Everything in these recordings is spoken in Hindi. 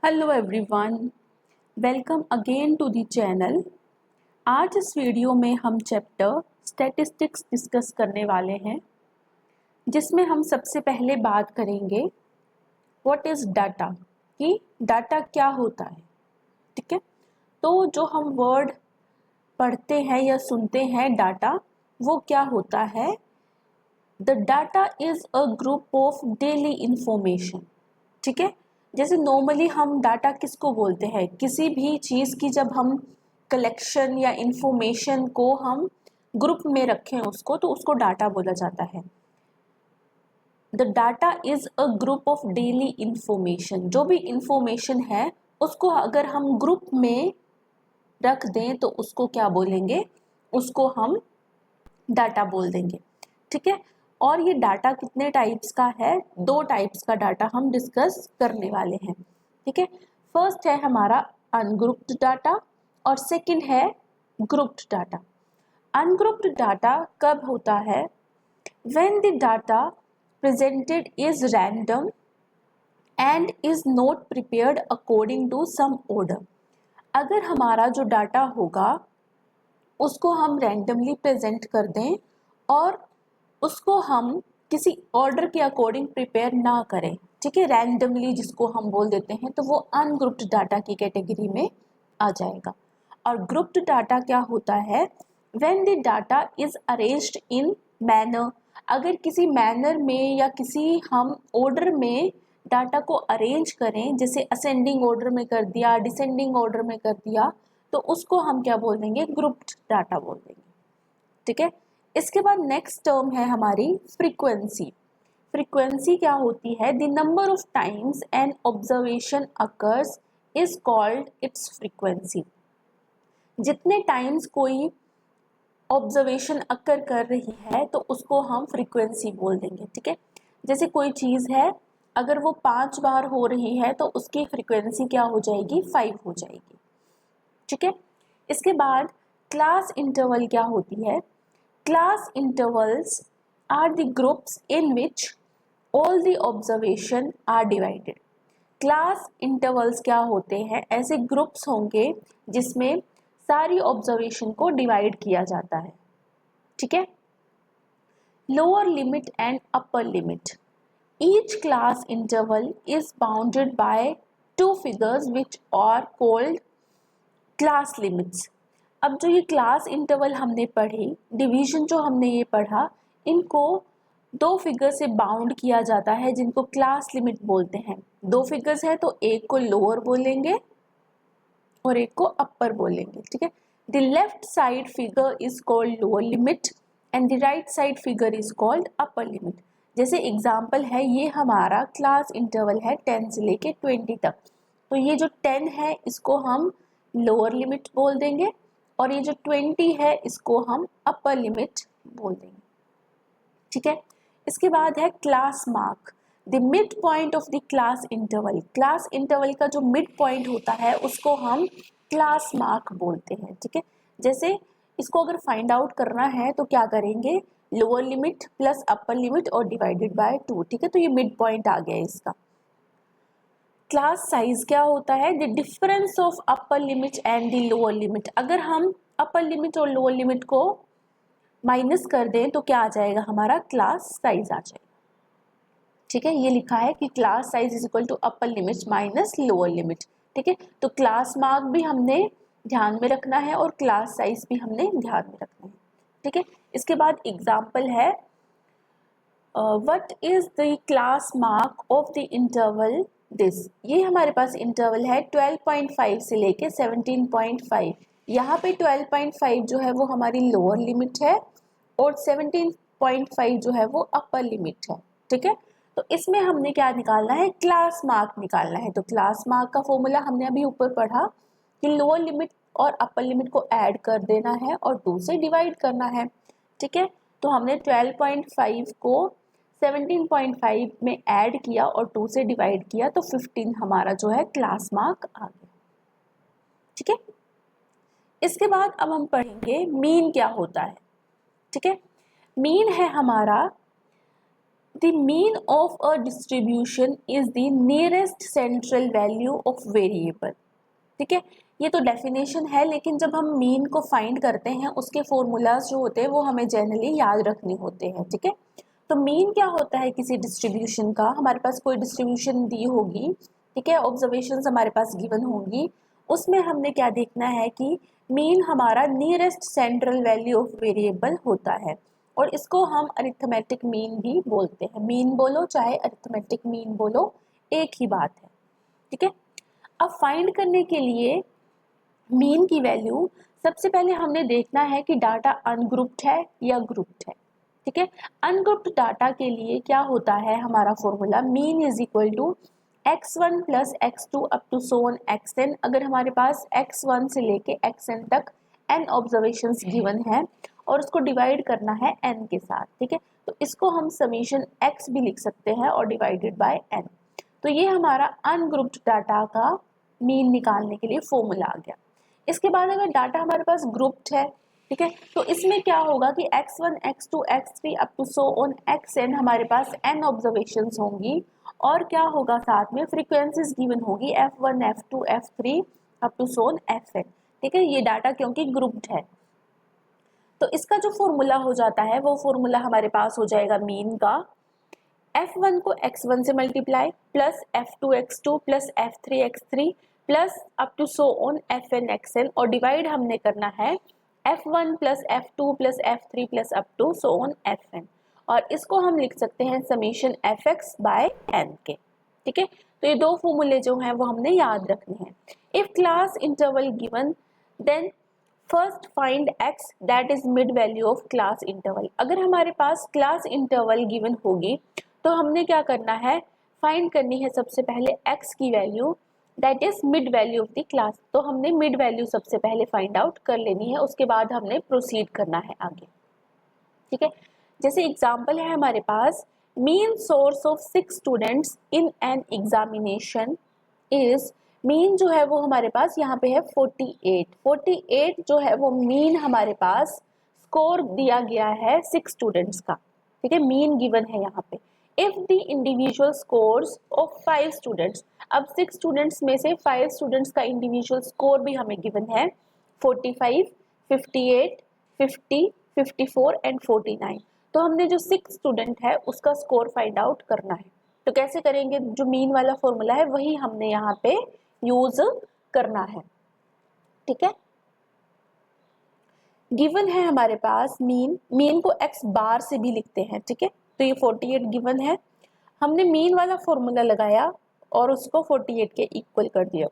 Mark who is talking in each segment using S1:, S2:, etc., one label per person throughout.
S1: Hello everyone, welcome again to the channel. आज इस वीडियो में हम चैप्टर स्टैटिस्टिक्स डिस्कस करने वाले हैं, जिसमें हम सबसे पहले बात करेंगे व्हाट इज़ डाटा, कि डाटा क्या होता है। ठीक है, तो जो हम वर्ड पढ़ते हैं या सुनते हैं डाटा, वो क्या होता है। The data is a group of daily information. ठीक है, जैसे नॉर्मली हम डाटा किसको बोलते हैं, किसी भी चीज़ की जब हम कलेक्शन या इंफॉर्मेशन को हम ग्रुप में रखें उसको, तो उसको डाटा बोला जाता है। The data is a group of daily information. जो भी इंफॉर्मेशन है उसको अगर हम ग्रुप में रख दें तो उसको क्या बोलेंगे, उसको हम डाटा बोल देंगे। ठीक है, और ये डाटा कितने टाइप्स का है, दो टाइप्स का डाटा हम डिस्कस करने वाले हैं। ठीक है, फर्स्ट है हमारा अनग्रुप्ड डाटा और सेकंड है ग्रुप्ड डाटा। अनग्रुप्ड डाटा कब होता है, when the data presented is random and is not prepared according to some order. अगर हमारा जो डाटा होगा उसको हम रैंडमली प्रेजेंट कर दें और उसको हम किसी ऑर्डर के अकॉर्डिंग प्रिपेयर ना करें, ठीक है, रैंडमली जिसको हम बोल देते हैं, तो वो अनग्रुप्ड डाटा की कैटेगरी में आ जाएगा। और ग्रुप्ड डाटा क्या होता है, when the data is arranged in manner. अगर किसी मैनर में या किसी हम ऑर्डर में डाटा को अरेंज करें, जैसे असेंडिंग ऑर्डर में कर दिया, डिसेंडिंग ऑर्डर में कर दिया, तो उसको हम क्या बोल देंगे, ग्रुप्ड डाटा बोल देंगे। ठीक है, इसके बाद नेक्स्ट टर्म है हमारी फ्रीक्वेंसी। फ्रीक्वेंसी क्या होती है, the number of times an observation occurs is called its frequency. जितने टाइम्स कोई ऑब्जर्वेशन अकर कर रही है तो उसको हम फ्रीक्वेंसी बोल देंगे। ठीक है, जैसे कोई चीज़ है, अगर वो 5 बार हो रही है तो उसकी फ्रीक्वेंसी क्या हो जाएगी, 5 हो जाएगी। ठीक है, इसके बाद क्लास इंटरवल क्या होती है। Class intervals are the groups in which all the observation are divided. Class intervals क्या होते हैं, ऐसे ग्रुप्स होंगे जिसमें सारी ऑब्जर्वेशन को डिवाइड किया जाता है। ठीक है, lower limit and upper limit. Each class interval is bounded by two figures which are called class limits. अब जो ये क्लास इंटरवल हमने पढ़ी, डिवीजन जो हमने ये पढ़ा, इनको दो फिगर से बाउंड किया जाता है जिनको क्लास लिमिट बोलते हैं। दो फिगर्स है तो एक को लोअर बोलेंगे और एक को अपर बोलेंगे। ठीक है, the left side figure is called lower limit and the right side figure is called upper limit. जैसे एग्जाम्पल है, ये हमारा क्लास इंटरवल है 10 से लेके 20 तक, तो ये जो 10 है इसको हम लोअर लिमिट बोल देंगे और ये जो 20 है इसको हम अपर लिमिट बोल देंगे। ठीक है, इसके बाद है class mark, the mid point of the class interval. Class interval का जो मिड पॉइंट होता है उसको हम क्लास मार्क बोलते हैं। ठीक है, जैसे इसको अगर फाइंड आउट करना है तो क्या करेंगे, lower limit plus upper limit और डिवाइडेड बाय 2। ठीक है, तो ये मिड पॉइंट आ गया इसका। क्लास साइज क्या होता है, the difference of upper limit and the lower limit. अगर हम अपर लिमिट और लोअर लिमिट को माइनस कर दें तो क्या आ जाएगा, हमारा क्लास साइज आ जाएगा। ठीक है, ये लिखा है कि class size is equal to upper limit minus lower limit. ठीक है, तो क्लास मार्क भी हमने ध्यान में रखना है और क्लास साइज भी हमने ध्यान में रखना है। ठीक है, इसके बाद एग्जाम्पल है, what is the class mark of the interval this. ये हमारे पास इंटरवल है 12.5 से लेके 17.5। यहाँ पे 12.5 जो है वो हमारी लोअर लिमिट है और 17.5 जो है वो अपर लिमिट है। ठीक है, तो इसमें हमने क्या निकालना है, क्लास मार्क निकालना है। तो क्लास मार्क का फॉर्मूला हमने अभी ऊपर पढ़ा कि लोअर लिमिट और अपर लिमिट को ऐड कर देना है और 2 से डिवाइड करना है। ठीक है, तो हमने 12.5 को 17.5 में ऐड किया और 2 से डिवाइड किया तो 15 हमारा जो है क्लास मार्क आ गया। ठीक है, इसके बाद अब हम पढ़ेंगे मीन क्या होता है। ठीक है, मीन है हमारा the mean of a distribution is the nearest central value of variable. ठीक है, ये तो डेफिनेशन है, लेकिन जब हम मीन को फाइंड करते हैं उसके फॉर्मूलाज जो होते हैं वो हमें जनरली याद रखने होते हैं। ठीक है, तो मीन क्या होता है किसी डिस्ट्रीब्यूशन का? हमारे पास कोई डिस्ट्रीब्यूशन दी होगी, ठीक है, ऑब्जर्वेशंस हमारे पास गिवन होंगी, उसमें हमने क्या देखना है कि मीन हमारा nearest central value of variable होता है, और इसको हम अरिथमेटिक मीन भी बोलते हैं। मीन बोलो चाहे अरिथमेटिक मीन बोलो, एक ही बात है। ठीक है, अब फाइंड करने के लिए मीन की वैल्यू सबसे पहले हमने देखना है कि डाटा अनग्रुप्ड है या ग्रुप्ड है। ठीक है, अनग्रुप्ड डाटा के लिए क्या होता है हमारा formula, mean is equal to x1 plus x2 up to so on xn। अगर हमारे पास x1 से लेके xn तक n ऑब्जर्वेशंस गिवन है और उसको डिवाइड करना है n के साथ। ठीक है, तो इसको हम समीशन x भी लिख सकते हैं और डिवाइडेड बाय n। तो ये हमारा अनग्रुप्ड डाटा का मीन निकालने के लिए फॉर्मूला आ गया। इसके बाद अगर डाटा हमारे पास ग्रुप्ड है, ठीक है, तो इसमें क्या होगा कि x1, x2, x3 up to so on xn हमारे पास n ऑब्जर्वेशंस होंगी, और क्या होगा साथ में फ्रीक्वेंसीज गिवन होगी f1, f2, f3 up to so on fn। ठीक है, ये डाटा क्योंकि ग्रुप्ड है, तो इसका जो फॉर्मूला हो जाता है वो फॉर्मूला हमारे पास हो जाएगा मीन का f1 को x1 से multiply plus f2 x2 plus f3 x3 plus up to so on fn xn, और डिवाइड हमने करना है f1 plus f2 plus f3 plus up to so on fn, और इसको हम लिख सकते हैं समीशन fx बाय n के। ठीक है, तो ये दो फॉर्मूले जो हैं वो हमने याद रखने हैं। If class interval given then first find x that is mid value of class interval. अगर हमारे पास क्लास इंटरवल गिवन होगी तो हमने क्या करना है, फाइंड करनी है सबसे पहले x की value that is mid value of the class. तो हमने मिड वैल्यू सबसे पहले फाइंड आउट कर लेनी है, उसके बाद हमने प्रोसीड करना है आगे। ठीक है, जैसे एग्जांपल है हमारे पास mean source of 6 students in an examination is, mean जो है वो हमारे पास यहाँ पे है 48 जो है वो मीन हमारे पास स्कोर दिया गया है 6 स्टूडेंट्स का। ठीक है, मीन गिवन है यहाँ पे। If the individual scores of 5 students, अब 6 स्टूडेंट्स में से 5 स्टूडेंट्स का इंडिविजुअल स्कोर भी हमें गिवन है 45, 58, 50, 54 एंड 49। तो हमने जो 6 स्टूडेंट है उसका स्कोर फाइंड आउट करना है। तो कैसे करेंगे, जो मीन वाला फॉर्मूला है वही हमने यहाँ पे यूज करना है। ठीक है, गिवन है हमारे पास मीन को x बार से भी लिखते हैं। ठीक है, तो ये 48 गिवन है, हमने मीन वाला फॉर्मूला लगाया और उसको 48 के इक्वल कर दिया,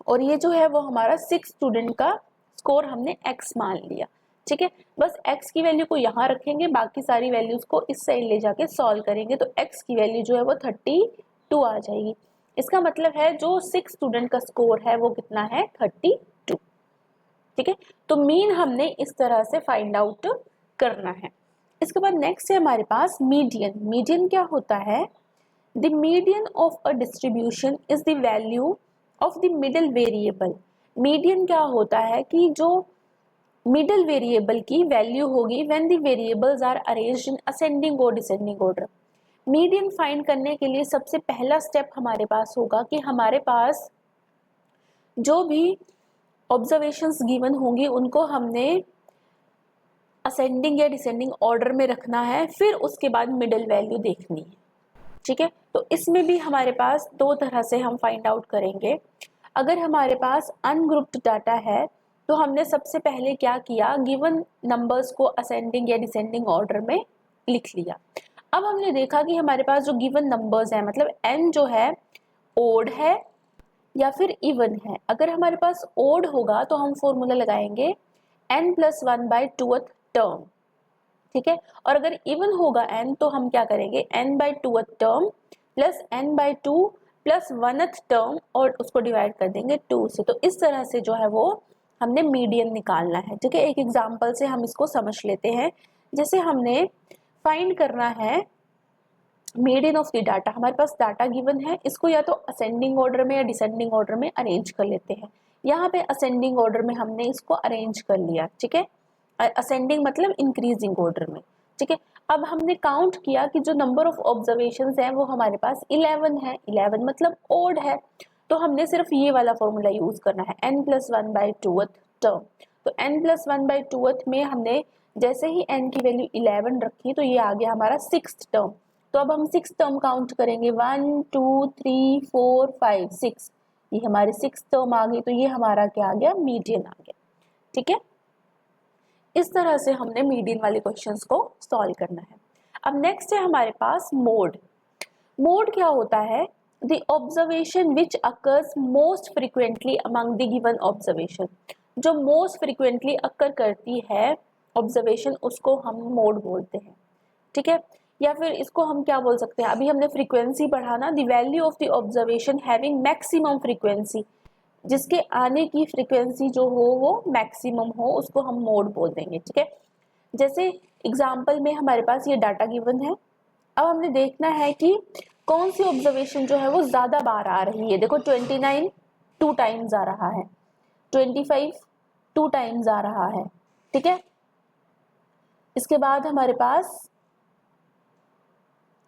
S1: और ये जो है वो हमारा 6 स्टूडेंट का स्कोर हमने x मान लिया। ठीक है, बस x की वैल्यू को यहाँ रखेंगे, बाकी सारी वैल्यूज को इस साइड ले जाके सॉल्व करेंगे, तो x की वैल्यू जो है वो 32 आ जाएगी। इसका मतलब है जो 6 स्टूडेंट का स्कोर है वो कितना है, 32। ठीक है, तो मीन हमने इस तरह से फाइंड आउट करना है। इसके बाद नेक्स्ट है हमारे पास मीडियन। मीडियन क्या होता है, the median of a distribution is the value of the middle variable. Median क्या होता है कि जो मिडिल वेरिएबल की वैल्यू होगी when the variables are arranged in ascending और डिसेंडिंग ऑर्डर। मीडियन फाइंड करने के लिए सबसे पहला स्टेप हमारे पास होगा कि हमारे पास जो भी ऑब्जर्वेशंस गिवन होंगी उनको हमने असेंडिंग या डिसेंडिंग ऑर्डर में रखना है, फिर उसके बाद मिडिल वैल्यू देखनी है। ठीक है, तो इसमें भी हमारे पास दो तरह से हम फाइंड आउट करेंगे। अगर हमारे पास अनग्रुप्ड डाटा है तो हमने सबसे पहले क्या किया, गिवन नंबर्स को असेंडिंग या डिसेंडिंग ऑर्डर में लिख लिया। अब हमने देखा कि हमारे पास जो गिवन नंबर्स है, मतलब n जो है ओड है या फिर इवन है। अगर हमारे पास ओड होगा तो हम फॉर्मूला लगाएंगे n+1/2th टर्म। ठीक है, और अगर इवन होगा n तो हम क्या करेंगे, n/2th term plus n/2 plus 1th term, और उसको डिवाइड कर देंगे 2 से। तो इस तरह से जो है वो हमने मीडियन निकालना है। ठीक है, एक एग्जांपल से हम इसको समझ लेते हैं। जैसे हमने फाइंड करना है मीडियन ऑफ द डाटा, हमारे पास डाटा गिवन है, इसको या तो असेंडिंग ऑर्डर में या डिसेंडिंग ऑर्डर में अरेंज कर लेते हैं। यहाँ पे असेंडिंग ऑर्डर में हमने इसको अरेंज कर लिया। ठीक है, असेंडिंग मतलब इंक्रीजिंग ऑर्डर में। ठीक है। अब हमने काउंट किया कि जो नंबर ऑफ ऑब्जर्वेशंस हैं वो हमारे पास 11 है, 11 मतलब ओड है, तो हमने सिर्फ ये वाला फॉर्मूला यूज करना है n+1/2 टर्म। तो n+1/2 में हमने जैसे ही n की वैल्यू 11 रखी तो ये आ गया हमारा 6th टर्म। तो अब हम 6th टर्म काउंट करेंगे 1 2 3 4 5 6, ये हमारी 6th टर्म आ गई, तो ये हमारा क्या आ गया, मीडियन आ गया। ठीक है, इस तरह से हमने मीडियन वाले क्वेश्चंस को सॉल्व करना है। अब नेक्स्ट है हमारे पास मोड। मोड क्या होता है, the observation which occurs most frequently among the given observation. जो मोस्ट फ्रीक्वेंटली अकर करती है ऑब्जर्वेशन उसको हम मोड बोलते हैं। ठीक है, या फिर इसको हम क्या बोल सकते हैं, अभी हमने फ्रीक्वेंसी पढ़ा ना, the value of the observation having maximum frequency, जिसके आने की फ्रीक्वेंसी जो हो वो मैक्सिमम हो, उसको हम मोड बोल देंगे। ठीक है, जैसे एग्जाम्पल में हमारे पास ये डाटा गिवन है, अब हमने देखना है कि कौन सी ऑब्जर्वेशन जो है वो ज्यादा बार आ रही है। देखो 29 2 टाइम्स आ रहा है, 25 2 टाइम्स आ रहा है। ठीक है, इसके बाद हमारे पास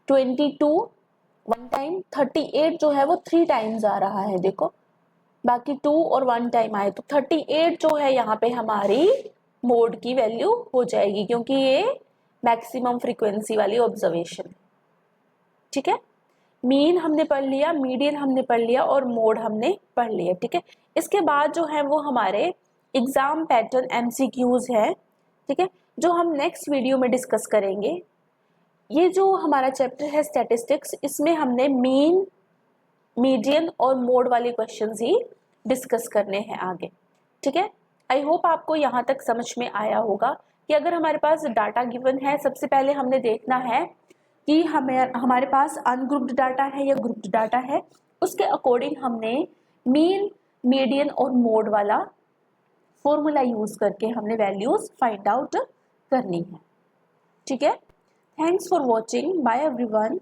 S1: 22 1 टाइम, 38 जो है वो 3 टाइम्स आ रहा है। देखो बाकी 2 और 1 टाइम आए, तो 38 जो है यहाँ पे हमारी मोड की वैल्यू हो जाएगी, क्योंकि ये मैक्सिमम फ्रीक्वेंसी वाली ऑब्जर्वेशन। ठीक है, मीन हमने पढ़ लिया, मीडियन हमने पढ़ लिया और मोड हमने पढ़ लिया। ठीक है, इसके बाद जो है वो हमारे एग्जाम पैटर्न एमसीक्यूज है। ठीक है, जो हम नेक्स्ट वीडियो में डिस्कस करेंगे। ये जो हमारा चैप्टर है स्टैटिस्टिक्स, इसमें हमने मीन, मीडियन और मोड वाले क्वेश्चंस ही डिस्कस करने हैं आगे। ठीक है, आई होप आपको यहाँ तक समझ में आया होगा कि अगर हमारे पास डाटा गिवन है, सबसे पहले हमने देखना है कि हमारे पास अनग्रुप्ड डाटा है या ग्रुप्ड डाटा है, उसके अकॉर्डिंग हमने मीन, मीडियन और मोड वाला फॉर्मूला यूज करके हमने वैल्यूज फाइंड आउट करनी है। ठीक है, thanks for watching, bye everyone.